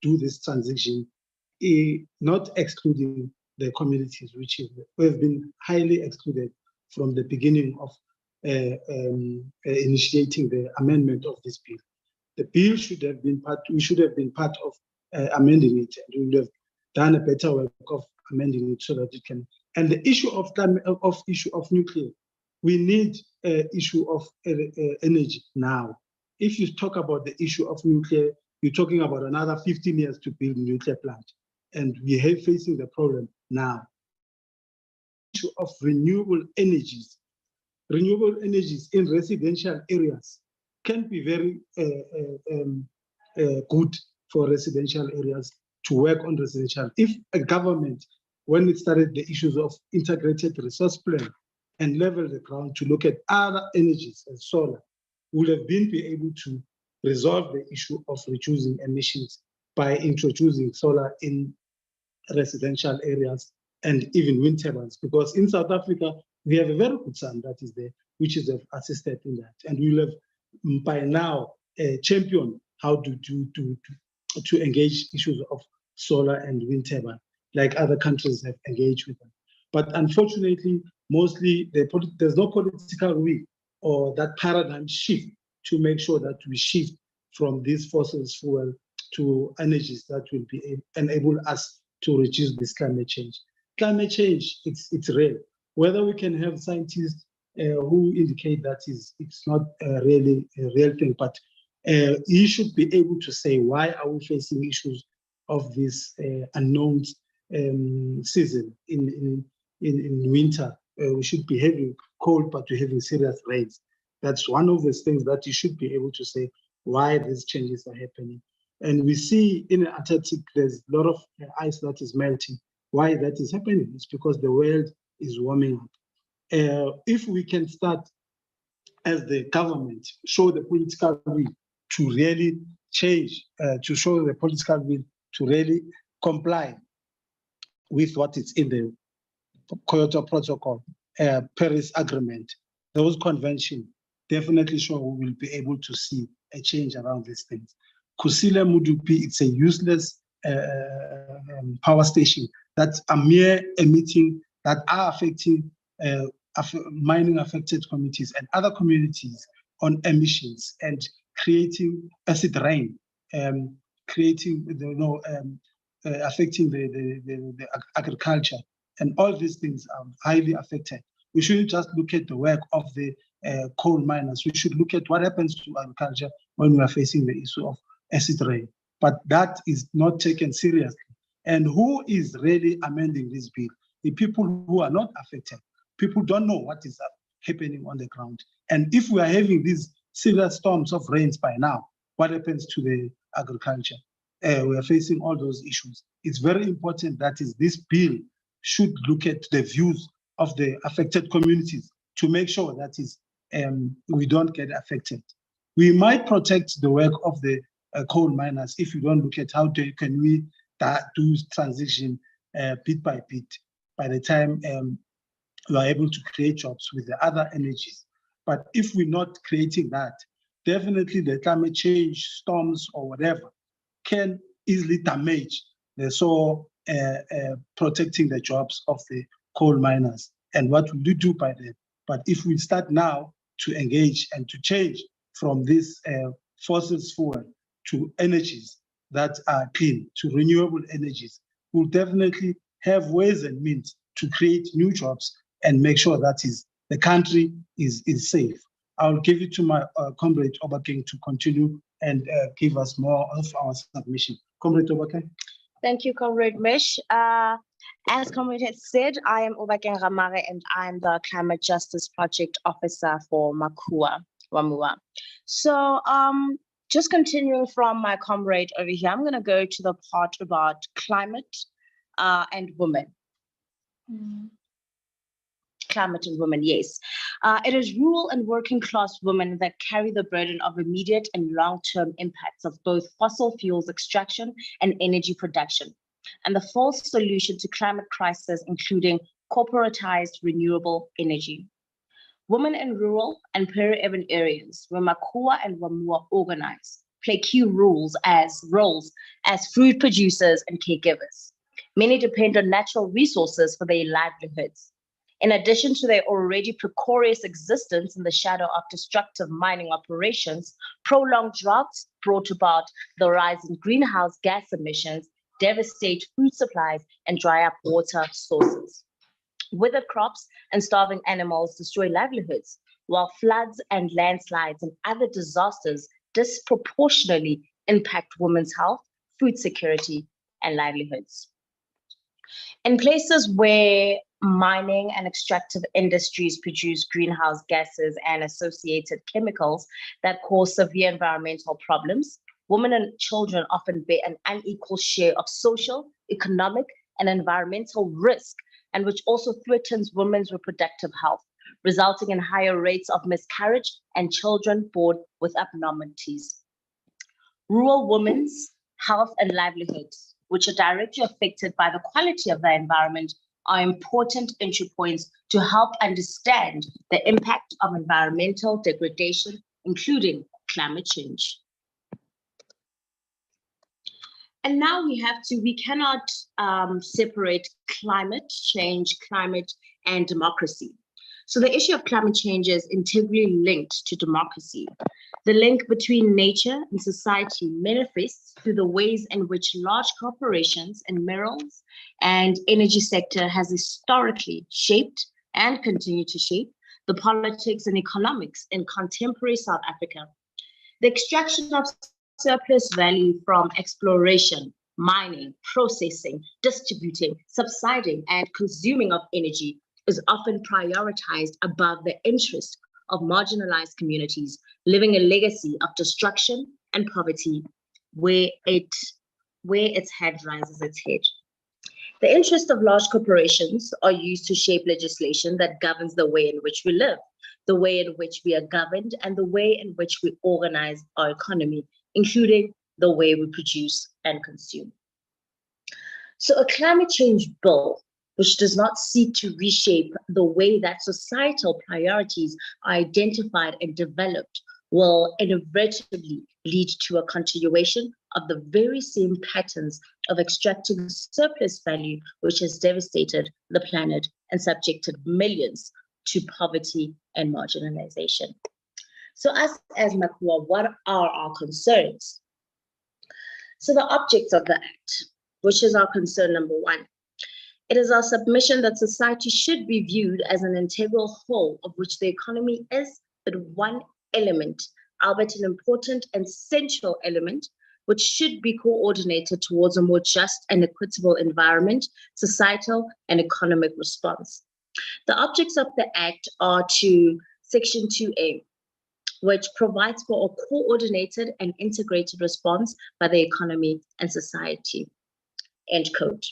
do this transition, not excluding the communities, which have been highly excluded from the beginning of initiating the amendment of this bill. The bill should have been we should have been part of amending it, and we would have done a better work of amending it so that it can. And the issue of nuclear, we need issue of energy now. If you talk about the issue of nuclear, you're talking about another 15 years to build a nuclear plant, and we are facing the problem now. Issue of renewable energies in residential areas can be very good for residential areas to work on residential. If a government, when it started the issues of integrated resource plan and level the ground to look at other energies and solar, would have been able to resolve the issue of reducing emissions by introducing solar in residential areas and even wind turbines. Because in South Africa, we have a very good sun that is there, which is assisted in that. And we will have by now championed how to engage issues of solar and wind turbine, like other countries have engaged with them. But unfortunately, mostly there's no political will or that paradigm shift to make sure that we shift from these fossil fuel to energies that will enable us to reduce this climate change. Climate change, it's real. Whether we can have scientists who indicate that it's not really a real thing, but you should be able to say, why are we facing issues of this unknown season in winter? We should be having cold, but we're having serious rains. That's one of those things that you should be able to say why these changes are happening. And we see in the Antarctic, there's a lot of ice that is melting. Why that is happening? It's because the world is warming up. If we can start, as the government, show the political will to really change, to show the political will to really comply with what is in the Kyoto Protocol, Paris Agreement, those conventions, definitely sure we will be able to see a change around these things. Kusile Mudupi, it's a useless power station that's a mere emitting that are affecting mining affected communities and other communities on emissions and creating acid rain, creating affecting the agriculture, and all these things are highly affected. We shouldn't just look at the work of the coal miners. We should look at what happens to agriculture when we are facing the issue of acid rain. But that is not taken seriously. And who is really amending this bill? The people who are not affected. People don't know what is happening on the ground. And if we are having these serious storms of rains by now, what happens to the agriculture? We are facing all those issues. It's very important that this bill should look at the views of the affected communities to make sure that we don't get affected. We might protect the work of the coal miners if you don't look at how can we do transition bit by bit by the time we are able to create jobs with the other energies. But if we're not creating that, definitely the climate change, storms or whatever can easily damage the soil, protecting the jobs of the coal miners. And what will you do by then? But if we start now to engage and to change from this fossil fuel to energies that are clean, to renewable energies, we'll definitely have ways and means to create new jobs and make sure that the country is safe. I'll give it to my comrade Obakeng to continue and give us more of our submission. Comrade Obakeng. Thank you, Comrade Mish. As Comrade had said, I am Obakeng Ramare and I'm the Climate Justice Project Officer for Makua, Wamua. So just continuing from my comrade over here, I'm going to go to the part about climate and women. Climate and women, yes. It is rural and working class women that carry the burden of immediate and long-term impacts of both fossil fuels extraction and energy production, and the false solution to climate crisis, including corporatized renewable energy. Women in rural and peri-urban areas where Makua and Wamua organize play key roles as food producers and caregivers. Many depend on natural resources for their livelihoods. In addition to their already precarious existence in the shadow of destructive mining operations, prolonged droughts brought about the rise in greenhouse gas emissions, devastate food supplies, and dry up water sources. Withered crops and starving animals destroy livelihoods, while floods and landslides and other disasters disproportionately impact women's health, food security, and livelihoods. In places where mining and extractive industries produce greenhouse gases and associated chemicals that cause severe environmental problems, women and children often bear an unequal share of social, economic, and environmental risk, and which also threatens women's reproductive health, resulting in higher rates of miscarriage and children born with abnormalities. Rural women's health and livelihoods, which are directly affected by the quality of their environment, are important entry points to help understand the impact of environmental degradation, including climate change. And now we cannot separate climate change, climate, and democracy. So the issue of climate change is integrally linked to democracy. The link between nature and society manifests through the ways in which large corporations in minerals and energy sector has historically shaped and continue to shape the politics and economics in contemporary South Africa. The extraction of surplus value from exploration, mining, processing, distributing, subsiding, and consuming of energy is often prioritized above the interest of marginalized communities living a legacy of destruction and poverty where its head rises its head. The interests of large corporations are used to shape legislation that governs the way in which we live, the way in which we are governed, and the way in which we organize our economy, including the way we produce and consume. So a climate change bill, which does not seek to reshape the way that societal priorities are identified and developed, will inevitably lead to a continuation of the very same patterns of extracting surplus value, which has devastated the planet and subjected millions to poverty and marginalization. So us as Makua, what are our concerns? So the objects of the Act, which is our concern number one. It is our submission that society should be viewed as an integral whole of which the economy is but one element, albeit an important and central element, which should be coordinated towards a more just and equitable environment, societal and economic response. The objects of the Act are to Section 2A, which provides for a coordinated and integrated response by the economy and society, end quote.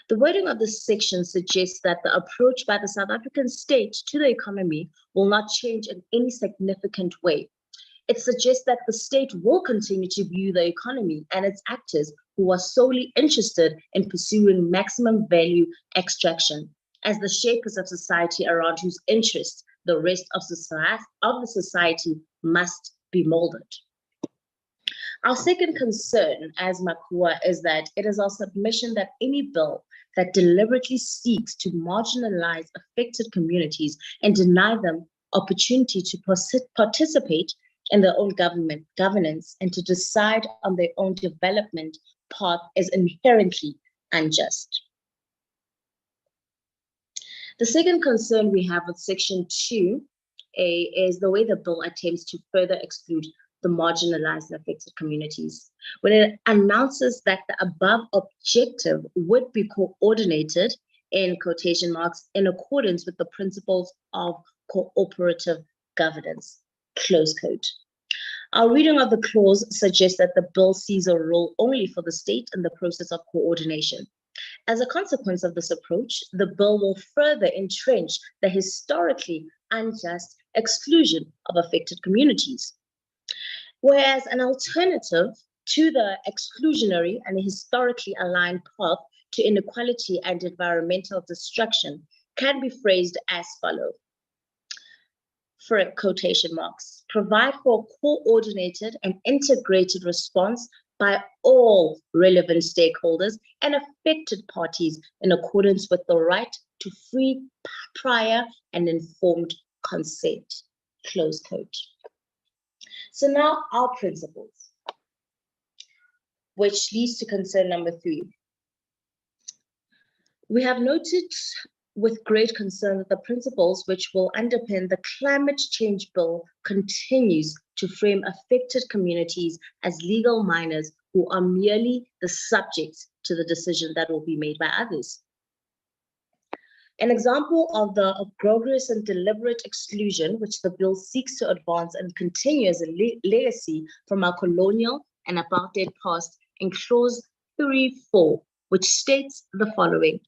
The wording of this section suggests that the approach by the South African state to the economy will not change in any significant way. It suggests that the state will continue to view the economy and its actors who are solely interested in pursuing maximum value extraction as the shapers of society around whose interests the rest of the society must be molded. Our second concern as Makua is that it is our submission that any bill that deliberately seeks to marginalize affected communities and deny them opportunity to participate in their own governance and to decide on their own development path is inherently unjust. The second concern we have with Section 2A is the way the bill attempts to further exclude the marginalized and affected communities. When it announces that the above objective would be coordinated, in quotation marks, in accordance with the principles of cooperative governance, close quote. Our reading of the clause suggests that the bill sees a role only for the state in the process of coordination. As a consequence of this approach, the bill will further entrench the historically unjust exclusion of affected communities. Whereas an alternative to the exclusionary and historically aligned path to inequality and environmental destruction can be phrased as follows. for quotation marks, provide for a coordinated and integrated response by all relevant stakeholders and affected parties in accordance with the right to free, prior, and informed consent, close quote. So now our principles, which leads to concern number 3. We have noted with great concern that the principles which will underpin the climate change bill continues to frame affected communities as legal minors who are merely the subjects to the decision that will be made by others. An example of the obgrovious and deliberate exclusion which the bill seeks to advance and continue as a legacy from our colonial and apartheid past in clause 3.4, which states the following.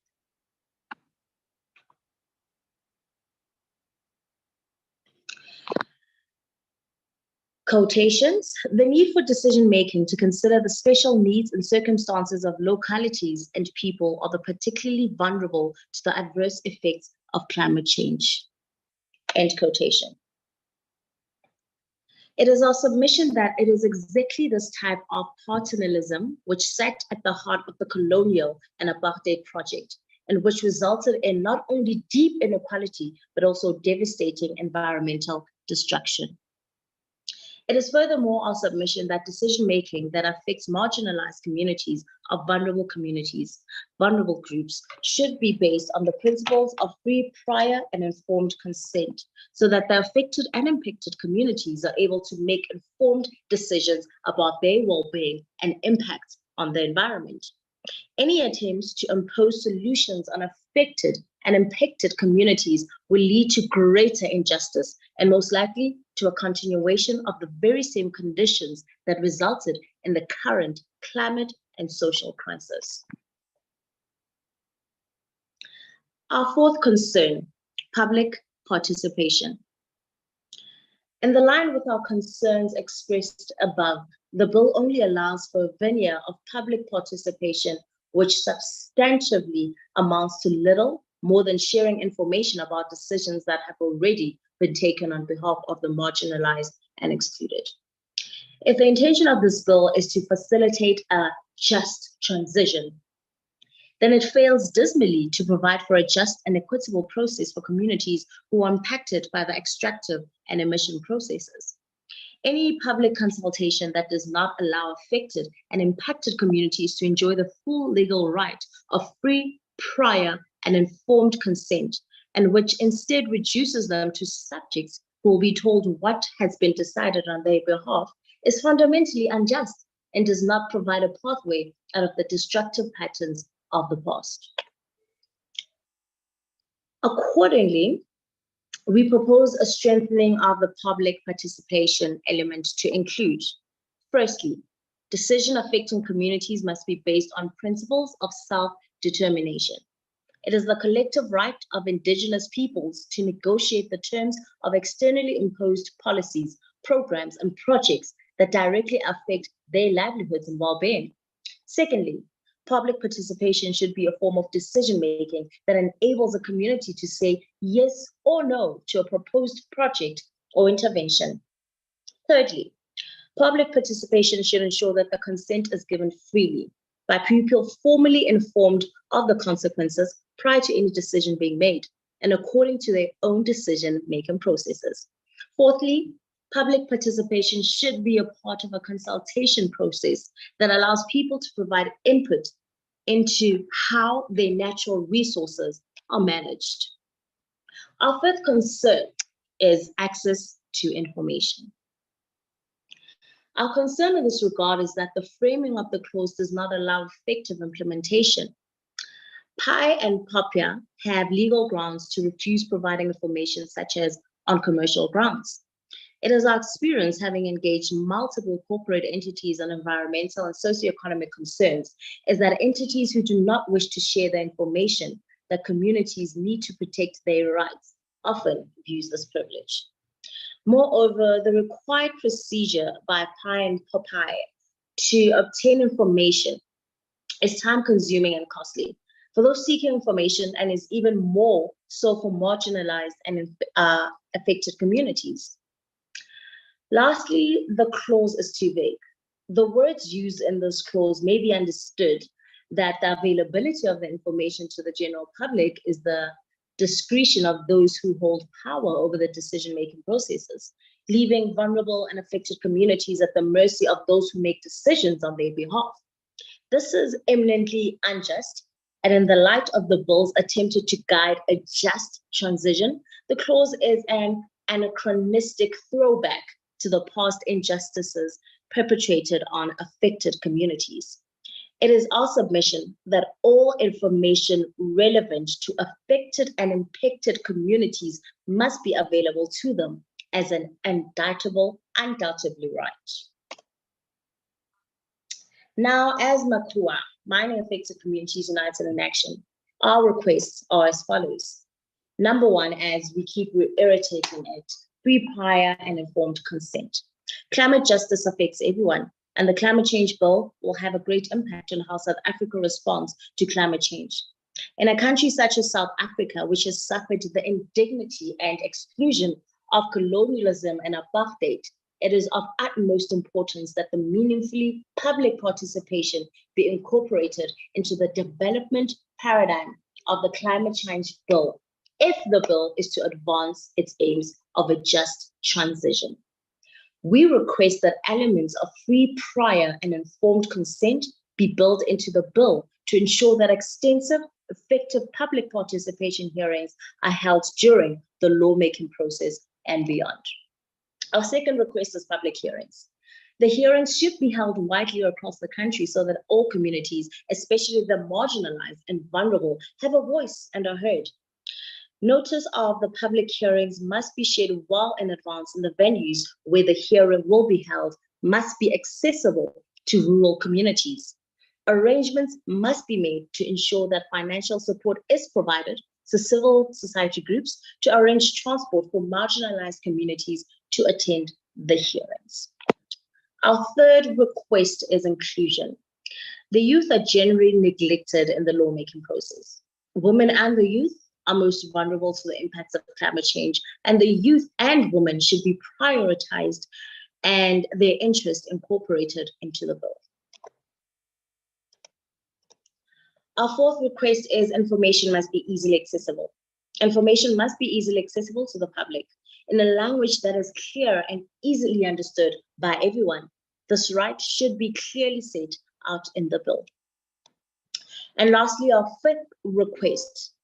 Quotations, the need for decision-making to consider the special needs and circumstances of localities and people are the particularly vulnerable to the adverse effects of climate change. End quotation. It is our submission that it is exactly this type of paternalism which sat at the heart of the colonial and apartheid project, and which resulted in not only deep inequality, but also devastating environmental destruction. It is furthermore our submission that decision-making that affects marginalized communities or vulnerable groups, should be based on the principles of free, prior, and informed consent, so that the affected and impacted communities are able to make informed decisions about their well-being and impact on the environment. Any attempts to impose solutions on affected and impacted communities will lead to greater injustice and most likely to a continuation of the very same conditions that resulted in the current climate and social crisis. Our fourth concern, public participation. In the line with our concerns expressed above, the bill only allows for a veneer of public participation which substantively amounts to little more than sharing information about decisions that have already been taken on behalf of the marginalized and excluded. If the intention of this bill is to facilitate a just transition, then it fails dismally to provide for a just and equitable process for communities who are impacted by the extractive and emission processes. Any public consultation that does not allow affected and impacted communities to enjoy the full legal right of free, prior, and informed consent, and which instead reduces them to subjects who will be told what has been decided on their behalf, is fundamentally unjust and does not provide a pathway out of the destructive patterns of the past. Accordingly, we propose a strengthening of the public participation element to include, firstly, decision affecting communities must be based on principles of self-determination. It is the collective right of indigenous peoples to negotiate the terms of externally imposed policies, programs, and projects that directly affect their livelihoods and well-being. Secondly, public participation should be a form of decision-making that enables a community to say yes or no to a proposed project or intervention. Thirdly, public participation should ensure that the consent is given freely by people formally informed of the consequences prior to any decision being made and according to their own decision-making processes. Fourthly, public participation should be a part of a consultation process that allows people to provide input into how their natural resources are managed. Our fifth concern is access to information. Our concern in this regard is that the framing of the clause does not allow effective implementation. PI and POPIA have legal grounds to refuse providing information such as on commercial grounds. It is our experience, having engaged multiple corporate entities on environmental and socioeconomic concerns, is that entities who do not wish to share the information that communities need to protect their rights often abuse this privilege. Moreover, the required procedure by PI and POPI to obtain information is time-consuming and costly. for those seeking information, and is even more so for marginalized and affected communities. Lastly, the clause is too vague. The words used in this clause may be understood that the availability of the information to the general public is the discretion of those who hold power over the decision-making processes, leaving vulnerable and affected communities at the mercy of those who make decisions on their behalf. This is eminently unjust, and in the light of the bill's attempted to guide a just transition, the clause is an anachronistic throwback to the past injustices perpetrated on affected communities. It is our submission that all information relevant to affected and impacted communities must be available to them as an undoubtedly right. Now, as Makua, Mining Affected Communities United in Action, our requests are as follows. Number one, as we keep reiterating it, free, prior, and informed consent. Climate justice affects everyone, and the climate change bill will have a great impact on how South Africa responds to climate change. In a country such as South Africa, which has suffered the indignity and exclusion of colonialism and apartheid, it is of utmost importance that the meaningfully public participation be incorporated into the development paradigm of the climate change bill, if the bill is to advance its aims of a just transition. We request that elements of free, prior, and informed consent be built into the bill to ensure that extensive, effective public participation hearings are held during the lawmaking process and beyond. Our second request is public hearings. The hearings should be held widely across the country so that all communities, especially the marginalized and vulnerable, have a voice and are heard. Notice of the public hearings must be shared well in advance, and the venues where the hearing will be held must be accessible to rural communities. Arrangements must be made to ensure that financial support is provided to civil society groups to arrange transport for marginalized communities to attend the hearings. Our third request is inclusion. The youth are generally neglected in the lawmaking process. Women and the youth are most vulnerable to the impacts of climate change, and the youth and women should be prioritized and their interests incorporated into the bill. Our fourth request is information must be easily accessible. Information must be easily accessible to the public in a language that is clear and easily understood by everyone. This right should be clearly set out in the bill. And lastly, our fifth request,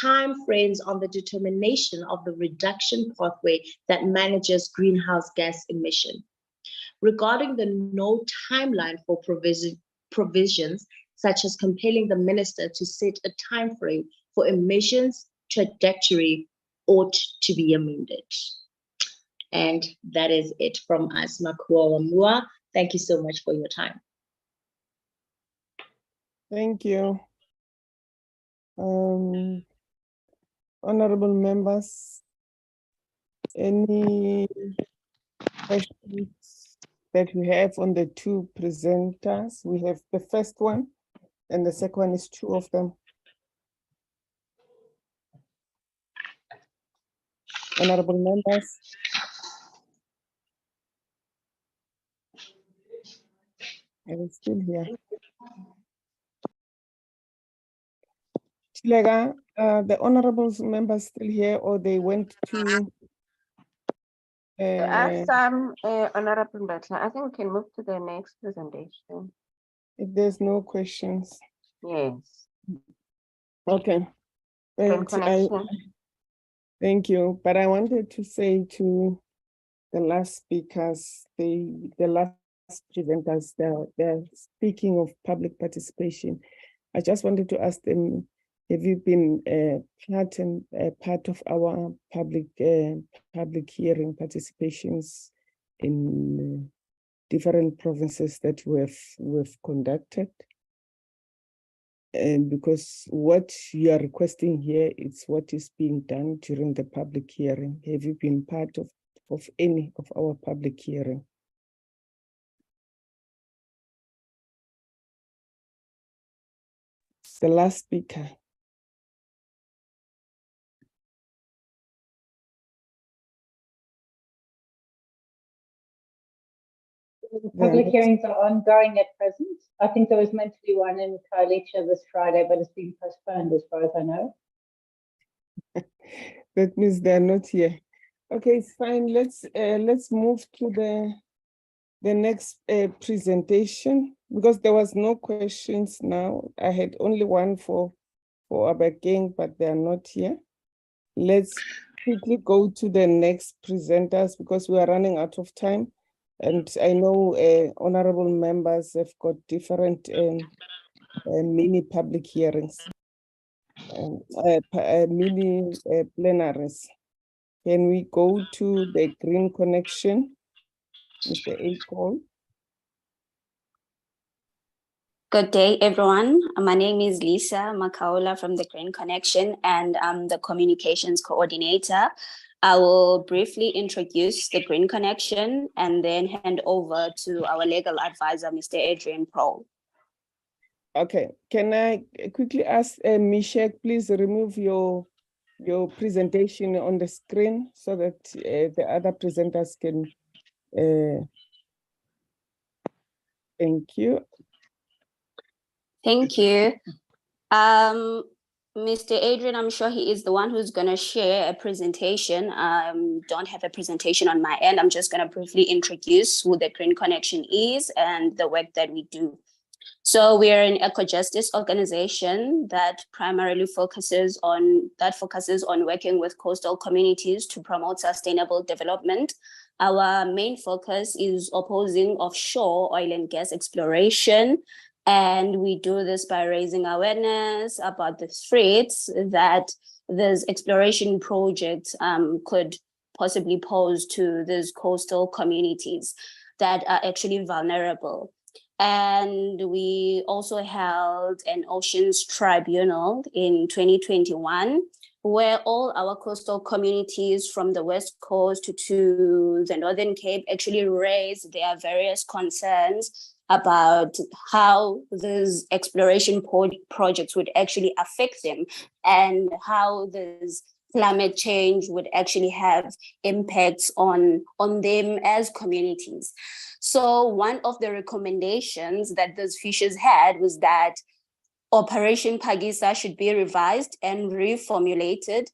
time frames on the determination of the reduction pathway that manages greenhouse gas emission. Regarding the no timeline for provisions, such as compelling the minister to set a time frame for emissions trajectory, ought to be amended. And that is it from us, Makua Wamua. Thank you so much for your time. Thank you. Honorable members, any questions that we have on the two presenters? We have the first one, and the second one is two of them. Honorable members. I was still here. Chilega, the honorable members still here, or they went to? There are some, Honorable Butler. I think we can move to the next presentation. If there's no questions. Yes. Okay. Same connection. Thank you. But I wanted to say to the last speakers, the last presenters, they're speaking of public participation. I just wanted to ask them, have you been part of our public hearing participations in different provinces that we've conducted? And because what you are requesting here is what is being done during the public hearing. Have you been part of any of our public hearing? The last speaker. The The public next- hearings are ongoing at present. I think there was meant to be one in Khayelitsha this Friday, but it's been postponed as far as I know. That means they're not here. Okay, it's fine. Let's move to the next presentation, because there was no questions now. I had only one for Abakeng, but they are not here. Let's quickly go to the next presenters because we are running out of time. And I know honorable members have got different mini public hearings, mini plenaries. Can we go to the Green Connection, Mr. A. Cole? Good day, everyone. My name is Lisa Makaula from the Green Connection, and I'm the communications coordinator. I will briefly introduce the Green Connection and then hand over to our legal advisor, Mr. Adrian Pro. Okay, can I quickly ask Mishek, please remove your presentation on the screen so that the other presenters can, thank you. Thank you. Mr. Adrian, I'm sure he is the one who's going to share a presentation. Don't have a presentation on my end. I'm just going to briefly introduce who the Green Connection is and the work that we do. So we are an eco-justice organization that primarily focuses on working with coastal communities to promote sustainable development. Our main focus is opposing offshore oil and gas exploration. And we do this by raising awareness about the threats that these exploration projects could possibly pose to these coastal communities that are actually vulnerable. And we also held an Oceans Tribunal in 2021, where all our coastal communities from the West Coast to the Northern Cape actually raised their various concerns about how these exploration projects would actually affect them and how this climate change would actually have impacts on them as communities. So one of the recommendations that those fishers had was that Operation Pagisa should be revised and reformulated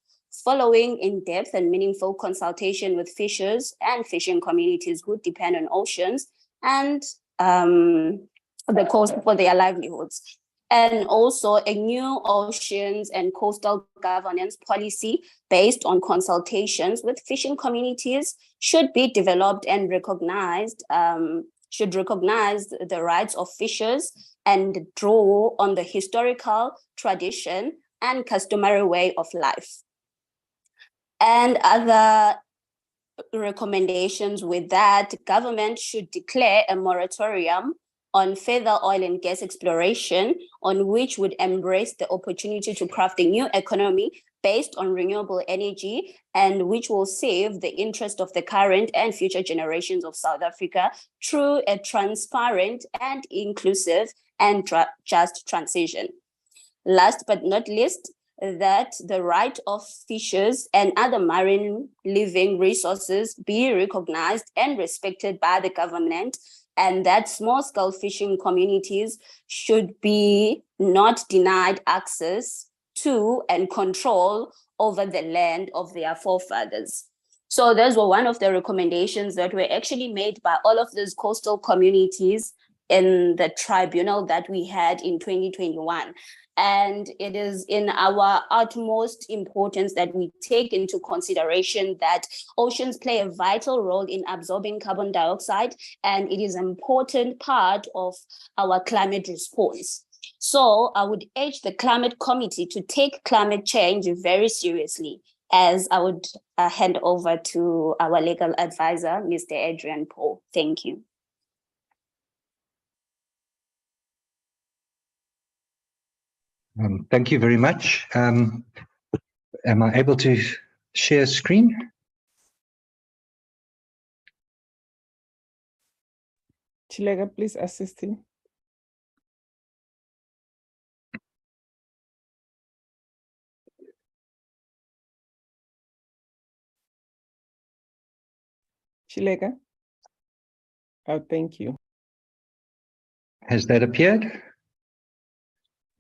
following in-depth and meaningful consultation with fishers and fishing communities who depend on oceans and the coast for their livelihoods. And also a new oceans and coastal governance policy based on consultations with fishing communities should be developed and recognized, should recognize the rights of fishers and draw on the historical tradition and customary way of life. And other recommendations with that, government should declare a moratorium on further oil and gas exploration, on which would embrace the opportunity to craft a new economy based on renewable energy, and which will save the interest of the current and future generations of South Africa through a transparent and inclusive and just transition. Last but not least, that the right of fishers and other marine living resources be recognized and respected by the government, and that small-scale fishing communities should be not denied access to and control over the land of their forefathers. So those were one of the recommendations that were actually made by all of these coastal communities in the tribunal that we had in 2021. And it is in our utmost importance that we take into consideration that oceans play a vital role in absorbing carbon dioxide, and it is an important part of our climate response. So I would urge the Climate Committee to take climate change very seriously, as I would hand over to our legal advisor, Mr. Adrian Paul. Thank you. Thank you very much. Am I able to share screen? Chilega, please assist him. Chilega. Oh, thank you. Has that appeared?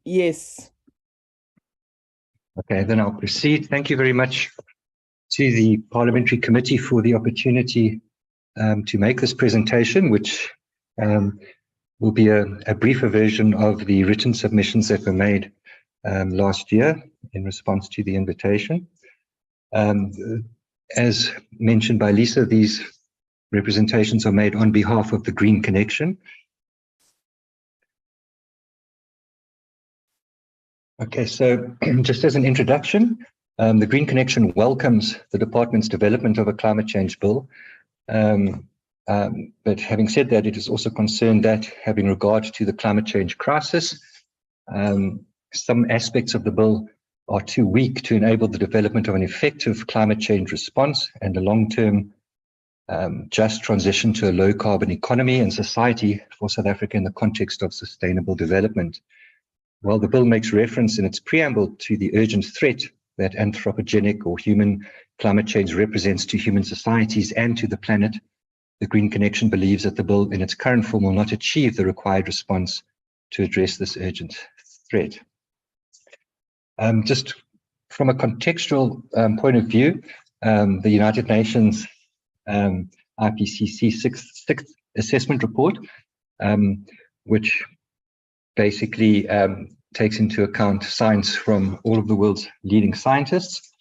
Yes. Okay, then I'll proceed. Thank you very much to the Parliamentary Committee for the opportunity to make this presentation, which will be a briefer version of the written submissions that were made last year in response to the invitation. As mentioned by Lisa, these representations are made on behalf of the Green Connection. Okay, so just as an introduction, the Green Connection welcomes the Department's development of a climate change bill. But having said that, it is also concerned that, having regard to the climate change crisis, some aspects of the bill are too weak to enable the development of an effective climate change response and a long-term just transition to a low-carbon economy and society for South Africa in the context of sustainable development. While the bill makes reference in its preamble to the urgent threat that anthropogenic or human climate change represents to human societies and to the planet, the Green Connection believes that the bill in its current form will not achieve the required response to address this urgent threat. Just from a contextual point of view, the United Nations IPCC sixth assessment report, which basically takes into account science from all of the world's leading scientists,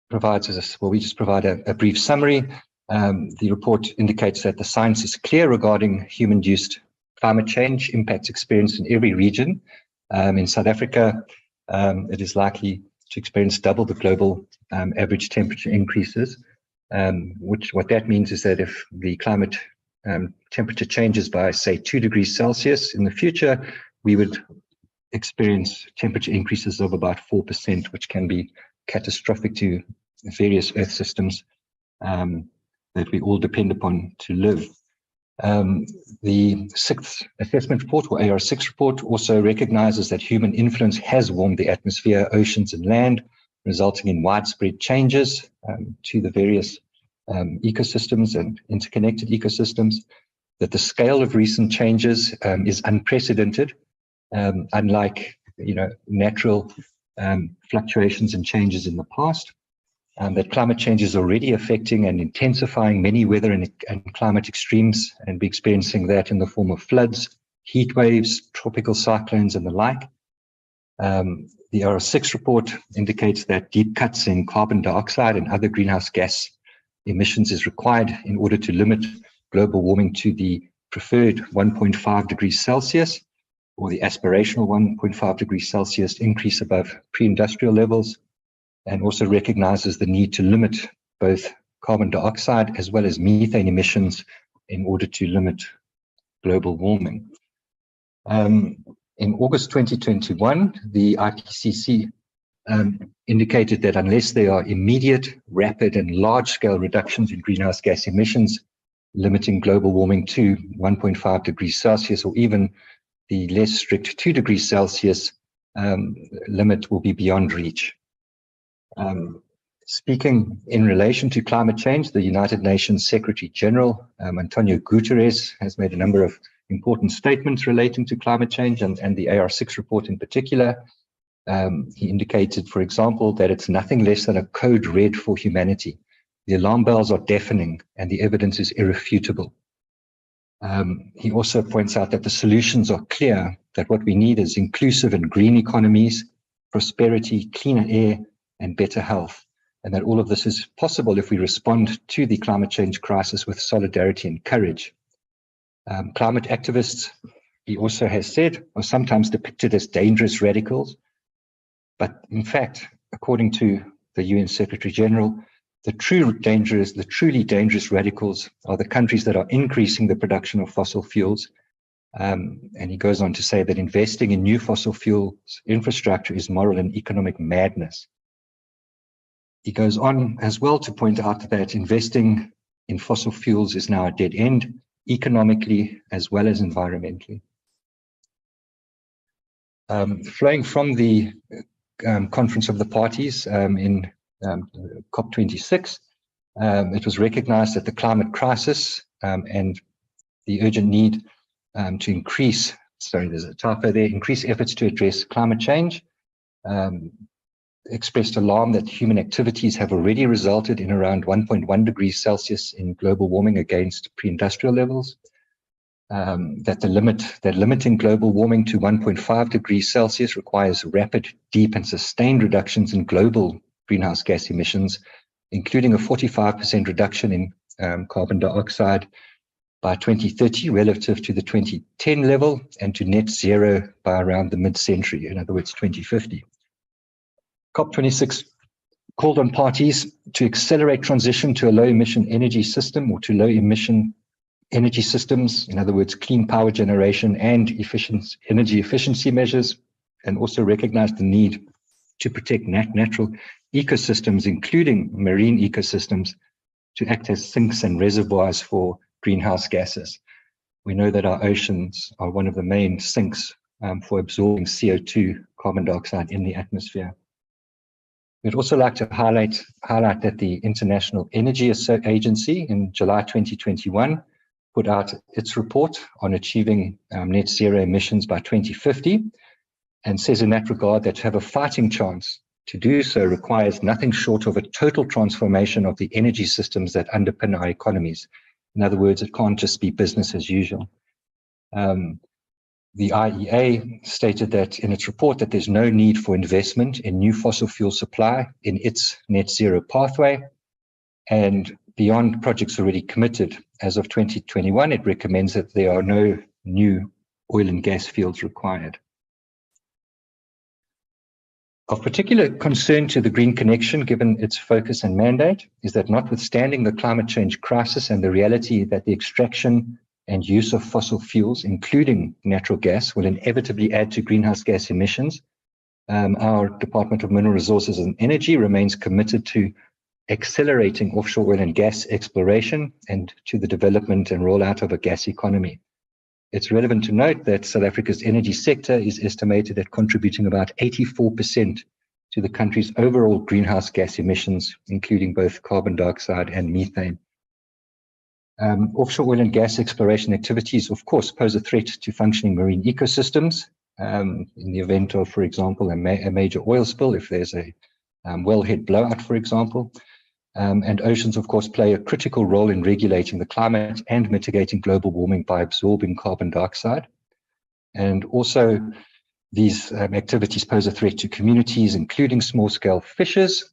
provides us, well, we just provide a brief summary. The report indicates that the science is clear regarding human-induced climate change impacts experienced in every region. In South Africa, it is likely to experience double the global average temperature increases, what that means is that if the climate temperature changes by, say, 2 degrees Celsius in the future, we would experience temperature increases of about 4%, which can be catastrophic to various Earth systems that we all depend upon to live. The sixth assessment report, or AR6 report, also recognizes that human influence has warmed the atmosphere, oceans, and land, resulting in widespread changes to the various ecosystems and interconnected ecosystems, that the scale of recent changes is unprecedented, unlike natural fluctuations and changes in the past, that climate change is already affecting and intensifying many weather and climate extremes, and we're experiencing that in the form of floods, heat waves, tropical cyclones, and the like. The AR6 report indicates that deep cuts in carbon dioxide and other greenhouse gas emissions is required in order to limit global warming to the preferred 1.5 degrees Celsius, or the aspirational 1.5 degrees Celsius increase above pre-industrial levels, and also recognizes the need to limit both carbon dioxide as well as methane emissions in order to limit global warming. In August 2021, the IPCC indicated that unless there are immediate, rapid, and large-scale reductions in greenhouse gas emissions, limiting global warming to 1.5 degrees Celsius, or even the less strict 2 degrees Celsius limit, will be beyond reach. Speaking in relation to climate change, the United Nations Secretary General, Antonio Guterres, has made a number of important statements relating to climate change and the AR6 report in particular. He indicated, for example, that it's nothing less than a code red for humanity. The alarm bells are deafening and the evidence is irrefutable. He also points out that the solutions are clear, that what we need is inclusive and green economies, prosperity, cleaner air, and better health, and that all of this is possible if we respond to the climate change crisis with solidarity and courage. Climate activists, he also has said, are sometimes depicted as dangerous radicals, but in fact, according to the UN Secretary General, the truly dangerous radicals are the countries that are increasing the production of fossil fuels. And he goes on to say that investing in new fossil fuels infrastructure is moral and economic madness. He goes on as well to point out that investing in fossil fuels is now a dead end, economically as well as environmentally. Flowing from the Conference of the Parties in COP26, It was recognized that the climate crisis and the urgent need to increase, there's a typo there, increase efforts to address climate change, expressed alarm that human activities have already resulted in around 1.1 degrees Celsius in global warming against pre-industrial levels, that limiting global warming to 1.5 degrees Celsius requires rapid, deep and sustained reductions in global greenhouse gas emissions, including a 45% reduction in carbon dioxide by 2030 relative to the 2010 level, and to net zero by around the mid-century, in other words, 2050. COP26 called on parties to accelerate transition to a low-emission energy system, or to low-emission energy systems, in other words, clean power generation and energy efficiency measures, and also recognize the need to protect natural ecosystems, including marine ecosystems, to act as sinks and reservoirs for greenhouse gases. We know that our oceans are one of the main sinks for absorbing CO2, carbon dioxide, in the atmosphere. We'd also like to highlight that the International Energy Agency in July 2021 put out its report on achieving net zero emissions by 2050, and says in that regard that to have a fighting chance to do so requires nothing short of a total transformation of the energy systems that underpin our economies. In other words, it can't just be business as usual. The IEA stated that in its report that there's no need for investment in new fossil fuel supply in its net zero pathway, and beyond projects already committed as of 2021, it recommends that there are no new oil and gas fields required. Of particular concern to the Green Connection, given its focus and mandate, is that notwithstanding the climate change crisis and the reality that the extraction and use of fossil fuels, including natural gas, will inevitably add to greenhouse gas emissions, our Department of Mineral Resources and Energy remains committed to accelerating offshore oil and gas exploration and to the development and rollout of a gas economy. It's relevant to note that South Africa's energy sector is estimated at contributing about 84% to the country's overall greenhouse gas emissions, including both carbon dioxide and methane. Offshore oil and gas exploration activities, of course, pose a threat to functioning marine ecosystems in the event of, for example, a major oil spill, if there's a wellhead blowout, for example. And oceans, of course, play a critical role in regulating the climate and mitigating global warming by absorbing carbon dioxide. And also, these activities pose a threat to communities, including small-scale fishers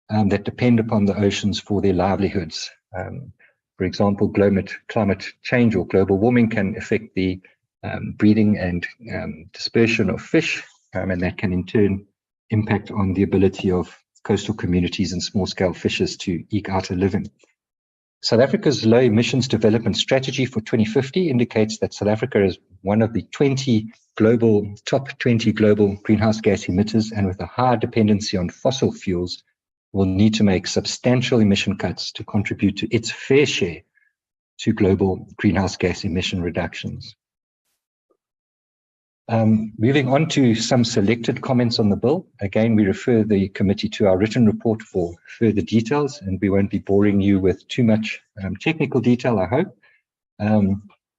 that depend upon the oceans for their livelihoods. For example, climate change or global warming can affect the breeding and dispersion of fish, and that can in turn impact on the ability of coastal communities and small-scale fishers to eke out a living. South Africa's low emissions development strategy for 2050 indicates that South Africa is one of the top 20 global greenhouse gas emitters, and with a high dependency on fossil fuels, will need to make substantial emission cuts to contribute to its fair share to global greenhouse gas emission reductions. Moving on to some selected comments on the bill. Again, we refer the committee to our written report for further details, and we won't be boring you with too much technical detail, I hope.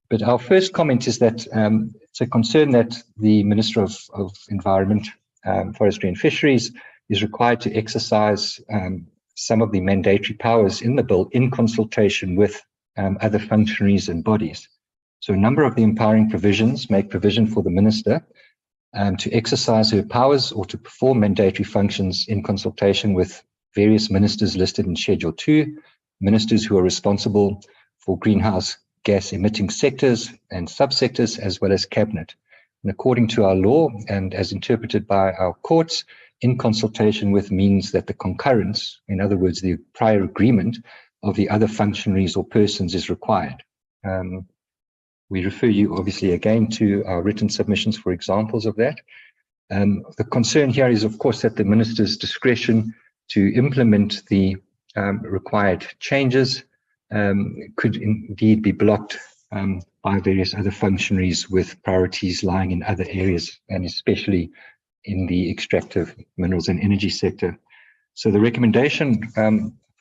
But our first comment is that it's a concern that the Minister of Environment, Forestry and Fisheries is required to exercise some of the mandatory powers in the bill in consultation with other functionaries and bodies. So a number of the empowering provisions make provision for the minister to exercise her powers or to perform mandatory functions in consultation with various ministers listed in Schedule 2, ministers who are responsible for greenhouse gas emitting sectors and subsectors, as well as cabinet. And according to our law and as interpreted by our courts, in consultation with means that the concurrence, in other words, the prior agreement of the other functionaries or persons is required. We refer you obviously again to our written submissions for examples of that. The concern here is, of course, that the minister's discretion to implement the required changes could indeed be blocked by various other functionaries with priorities lying in other areas, and especially in the extractive minerals and energy sector. So the recommendation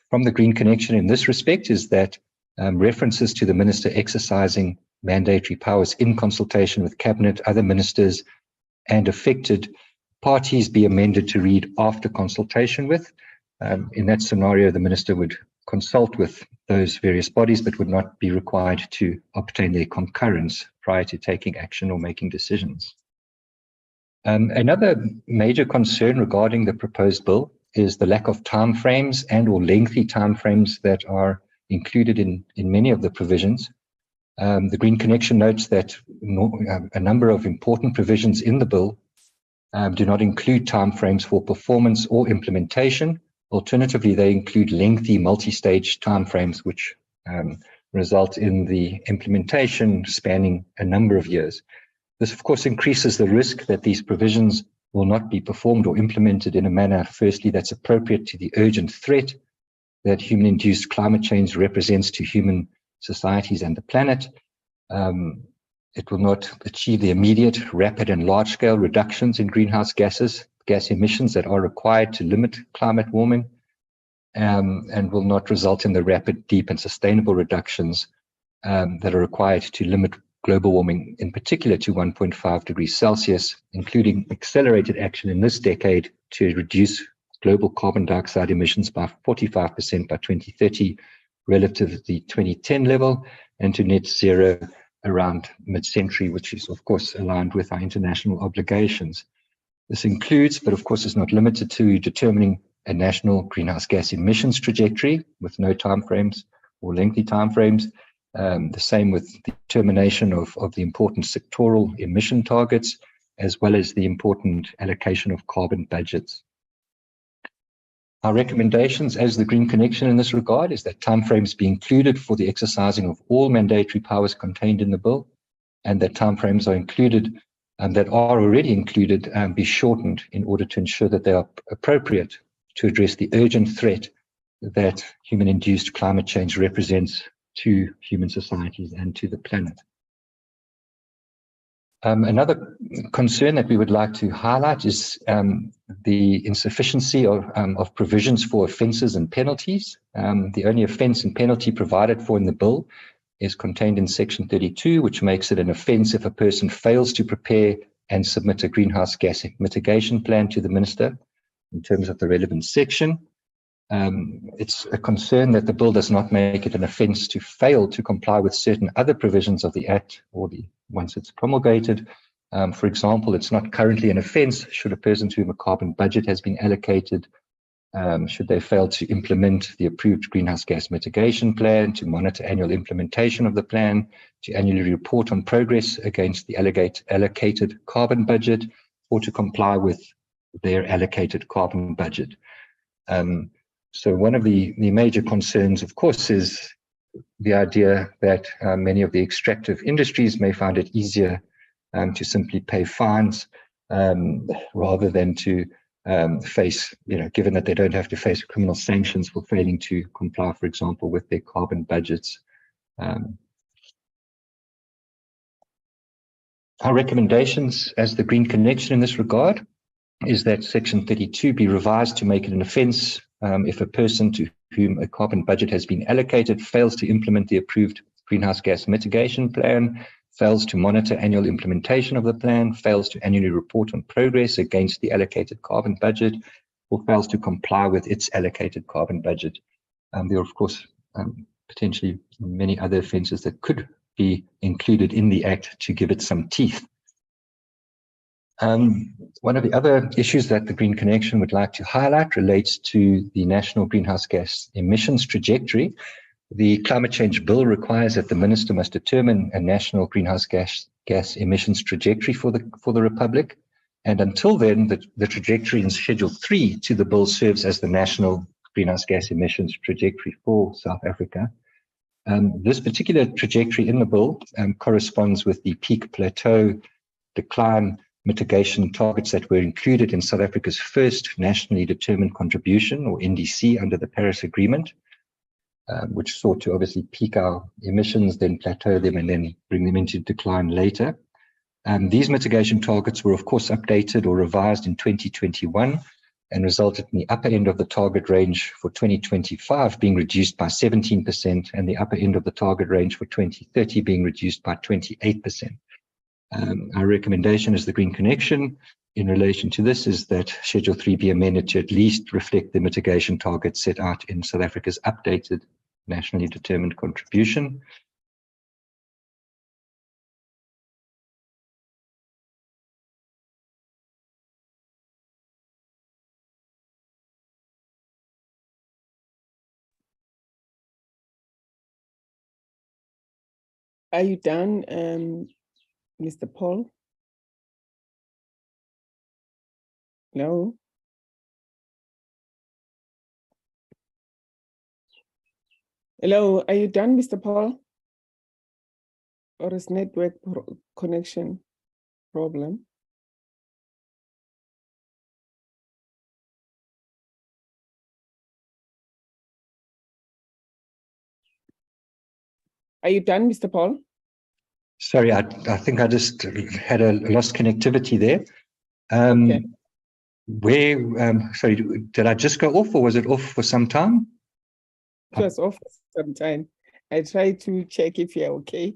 from the Green Connection in this respect is that references to the minister exercising mandatory powers in consultation with cabinet, other ministers, and affected parties be amended to read after consultation with. In that scenario, the minister would consult with those various bodies, but would not be required to obtain their concurrence prior to taking action or making decisions. Another major concern regarding the proposed bill is the lack of timeframes and or lengthy timeframes that are included in many of the provisions. The Green Connection notes that a number of important provisions in the bill do not include timeframes for performance or implementation. Alternatively, they include lengthy multi-stage timeframes, which result in the implementation spanning a number of years. This, of course, increases the risk that these provisions will not be performed or implemented in a manner, firstly, that's appropriate to the urgent threat that human-induced climate change represents to human societies and the planet. It will not achieve the immediate, rapid, and large-scale reductions in greenhouse gas emissions that are required to limit climate warming, and will not result in the rapid, deep, and sustainable reductions that are required to limit global warming, in particular to 1.5 degrees Celsius, including accelerated action in this decade to reduce global carbon dioxide emissions by 45% by 2030 relative to the 2010 level, and to net zero around mid-century, which is, of course, aligned with our international obligations. This includes, but of course is not limited to, determining a national greenhouse gas emissions trajectory with no timeframes or lengthy timeframes. The same with the determination of the important sectoral emission targets, as well as the important allocation of carbon budgets. Our recommendations as the Green Connection in this regard is that timeframes be included for the exercising of all mandatory powers contained in the bill, and that timeframes are included that are already included be shortened in order to ensure that they are appropriate to address the urgent threat that human-induced climate change represents to human societies and to the planet. Another concern that we would like to highlight is the insufficiency of provisions for offences and penalties. The only offence and penalty provided for in the bill is contained in section 32, which makes it an offence if a person fails to prepare and submit a greenhouse gas mitigation plan to the minister in terms of the relevant section. It's a concern that the bill does not make it an offence to fail to comply with certain other provisions of the Act or once it's promulgated. For example, it's not currently an offence should a person to whom a carbon budget has been allocated, should they fail to implement the approved greenhouse gas mitigation plan, to monitor annual implementation of the plan, to annually report on progress against the allocated carbon budget, or to comply with their allocated carbon budget. So one of the major concerns, of course, is the idea that many of the extractive industries may find it easier to simply pay fines rather than to face, given that they don't have to face criminal sanctions for failing to comply, for example, with their carbon budgets. Our recommendations as the Green Connection in this regard is that section 32 be revised to make it an offence if a person to whom a carbon budget has been allocated fails to implement the approved greenhouse gas mitigation plan, fails to monitor annual implementation of the plan, fails to annually report on progress against the allocated carbon budget, or fails to comply with its allocated carbon budget. There are, of course, potentially many other offences that could be included in the Act to give it some teeth. One of the other issues that the Green Connection would like to highlight relates to the national greenhouse gas emissions trajectory. The Climate Change Bill requires that the Minister must determine a national greenhouse gas emissions trajectory for the Republic. And until then, the trajectory in Schedule 3 to the bill serves as the national greenhouse gas emissions trajectory for South Africa. This particular trajectory in the bill corresponds with the peak plateau decline mitigation targets that were included in South Africa's first nationally determined contribution, or NDC, under the Paris Agreement, which sought to obviously peak our emissions, then plateau them, and then bring them into decline later. These mitigation targets were, of course, updated or revised in 2021 and resulted in the upper end of the target range for 2025 being reduced by 17% and the upper end of the target range for 2030 being reduced by 28%. Our recommendation as the Green Connection in relation to this is that Schedule 3 be amended to at least reflect the mitigation targets set out in South Africa's updated nationally determined contribution. Are you done, Mr. Paul? No? Hello, are you done, Mr. Paul? Or is network connection problem? Are you done, Mr. Paul? Sorry, I think I just had a lost connectivity there. Okay. Sorry, did I just go off or was it off for some time? It was off for some time. I tried to check if you're okay,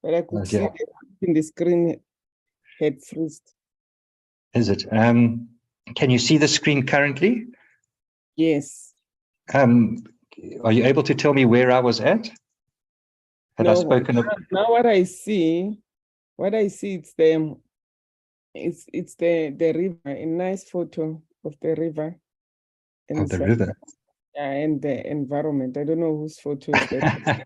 but I could see that in the screen had frozen. Is it? Can you see the screen currently? Yes. Are you able to tell me where I was at? Had I spoken of? Now what I see, it's the river, a nice photo of the river. Of the river. Yeah, and the environment. I don't know whose photo is that.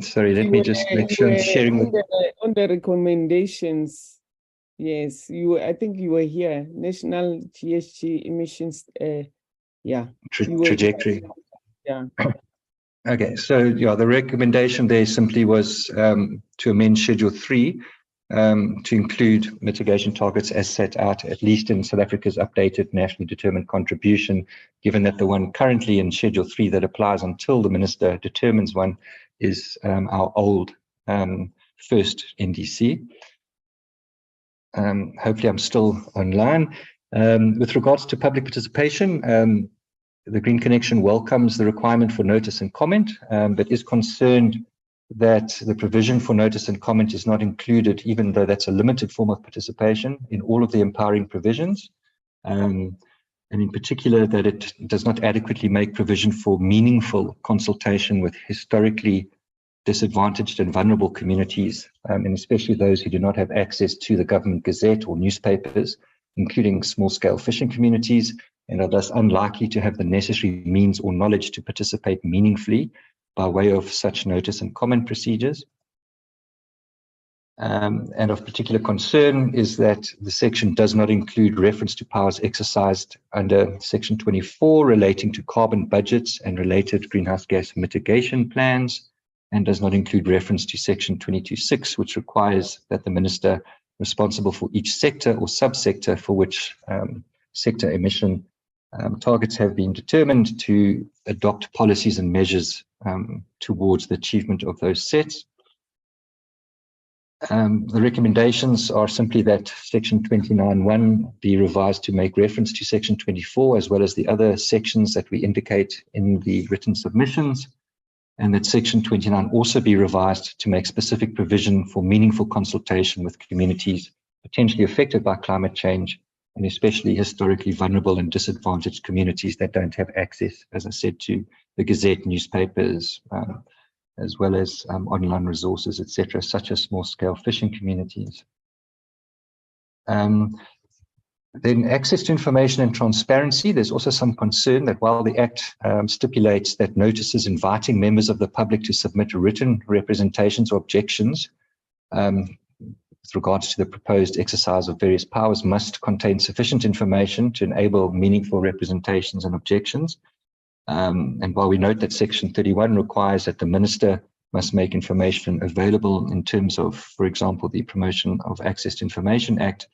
Sorry, let me just make sure I'm sharing on the recommendations. Yes, I think you were here. National GHG emissions. Trajectory. Yeah. Okay, so yeah, the recommendation there simply was to amend Schedule 3 to include mitigation targets as set out, at least in South Africa's updated nationally determined contribution, given that the one currently in Schedule 3 that applies until the minister determines one is our old first NDC. Hopefully I'm still online. With regards to public participation, the Green Connection welcomes the requirement for notice and comment, but is concerned that the provision for notice and comment is not included, even though that's a limited form of participation, in all of the empowering provisions, and in particular that it does not adequately make provision for meaningful consultation with historically disadvantaged and vulnerable communities, and especially those who do not have access to the government gazette or newspapers, including small-scale fishing communities, and are thus unlikely to have the necessary means or knowledge to participate meaningfully by way of such notice and comment procedures. And of particular concern is that the section does not include reference to powers exercised under Section 24 relating to carbon budgets and related greenhouse gas mitigation plans, and does not include reference to Section 22.6, which requires that the minister responsible for each sector or subsector for which sector emission targets have been determined to adopt policies and measures towards the achievement of those sets. The recommendations are simply that Section 29.1 be revised to make reference to Section 24, as well as the other sections that we indicate in the written submissions, and that Section 29 also be revised to make specific provision for meaningful consultation with communities potentially affected by climate change, and especially historically vulnerable and disadvantaged communities that don't have access, as I said, to the Gazette newspapers, as well as online resources, etc., such as small-scale fishing communities. Then access to information and transparency. There's also some concern that while the Act stipulates that notices inviting members of the public to submit written representations or objections with regards to the proposed exercise of various powers must contain sufficient information to enable meaningful representations and objections. And while we note that Section 31 requires that the minister must make information available in terms of, for example, the Promotion of Access to Information Act,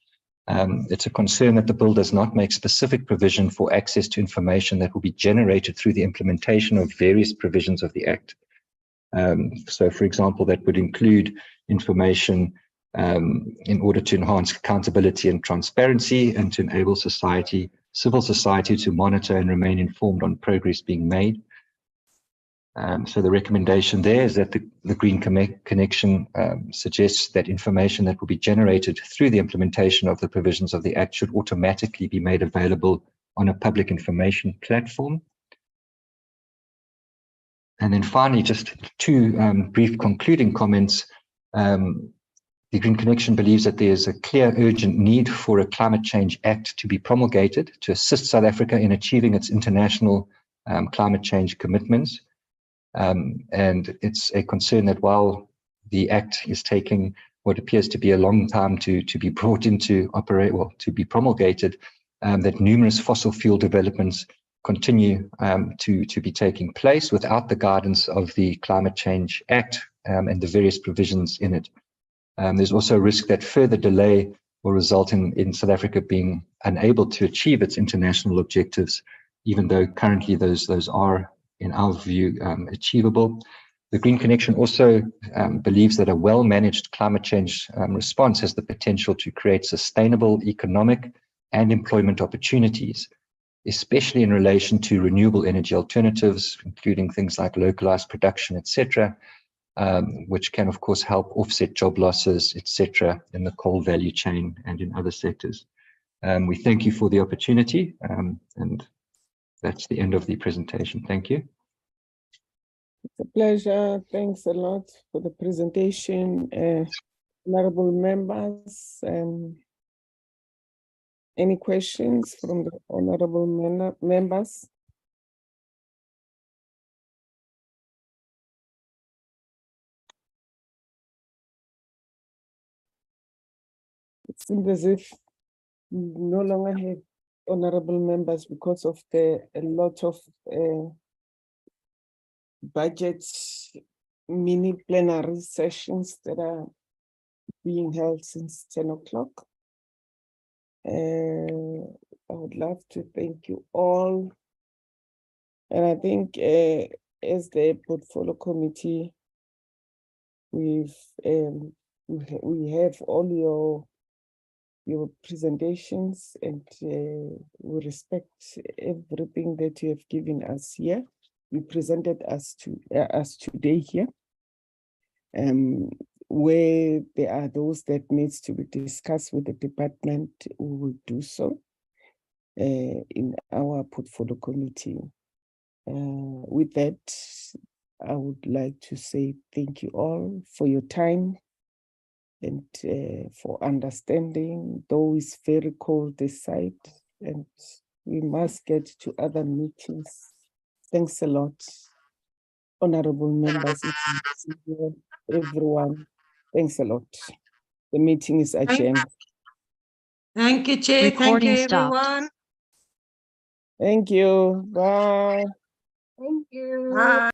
it's a concern that the bill does not make specific provision for access to information that will be generated through the implementation of various provisions of the Act. So, for example, that would include information in order to enhance accountability and transparency and to enable civil society to monitor and remain informed on progress being made. So the recommendation there is that the Green Connection suggests that information that will be generated through the implementation of the provisions of the Act should automatically be made available on a public information platform. And then finally, just two brief concluding comments. The Green Connection believes that there is a clear urgent need for a Climate Change Act to be promulgated to assist South Africa in achieving its international climate change commitments. And it's a concern that while the Act is taking what appears to be a long time to be brought into to be promulgated, that numerous fossil fuel developments continue to be taking place without the guidance of the Climate Change Act and the various provisions in it. There's also a risk that further delay will result in South Africa being unable to achieve its international objectives, even though currently those are, in our view, achievable. The Green Connection also believes that a well-managed climate change response has the potential to create sustainable economic and employment opportunities, especially in relation to renewable energy alternatives, including things like localized production, etc., which can, of course, help offset job losses, etc., in the coal value chain and in other sectors. We thank you for the opportunity, and that's the end of the presentation. Thank you. It's a pleasure. Thanks a lot for the presentation, honorable members. Any questions from the honorable members? It seems as if we no longer have honorable members because of a lot of budget mini plenary sessions that are being held since 10 o'clock. I would love to thank you all. And I think as the portfolio committee, we have all your presentations, and we respect everything that you have given us here. You presented us today here. Where there are those that needs to be discussed with the department, we will do so in our portfolio committee. With that, I would like to say thank you all for your time and for understanding, though it's very cold this side and we must get to other meetings. Thanks a lot, honorable members, everyone. Thanks a lot. The meeting is adjourned. Thank you, Chair. Recording Thank you, stopped. everyone. Thank you. Bye. Thank you. Bye.